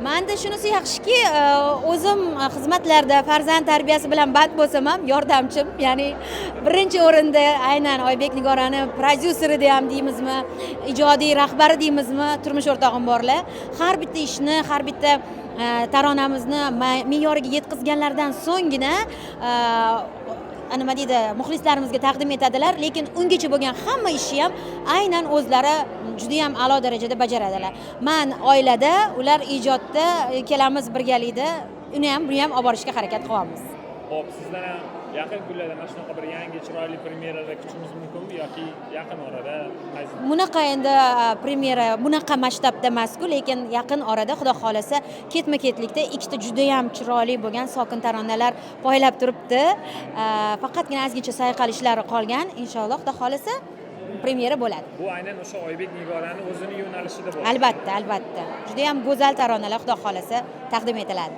Menda shunisi yaxshiki, o'zim xizmatlarda farzand tarbiyasi bilan band bo'lsam ham yordamchim, ya'ni birinchi o'rinda aynan Oybek Nigorani prodyuseri ham deymizmi, ijodiy rahbari deymizmi, turmush o'rtog'im borlar. Har bitta ishni, har bitta taronamizni me'yoriga yetkazganlardan so'nggina nima deydi, muxlislarimizga taqdim etadilar, lekin ungacha bo'lgan hamma ishni ham aynan o'zlari juda ham a'lo darajada bajaradilar. Men oilada, ular ijodda ikkalamiz birgalikda uni ham buni ham olib borishga harakat qilamiz. Xo'p, sizdan ham yaqin kunlarda mana shunaqa bir yangi chiroyli premyerada kutishimiz mumkinmi yoki yaqin orada qaysi? Bunaqa endi premyera bunaqa masshtabda emas-ku, lekin yaqin orada Xudo xolasa ketma-ketlikda ikkita juda ham chiroyli bo'lgan sokin taronalar poylab turibdi. Faqatgina ozgincha sayqalishlari qolgan. Inshaalloh Xudo xolasa premyera bo'ladi. Bu aynan o'sha Oybek Nigorani o'zining yo'nalishida bo'ladi. Albatta, albatta. Juda ham go'zal taronalar Xudo xolasa taqdim etiladi.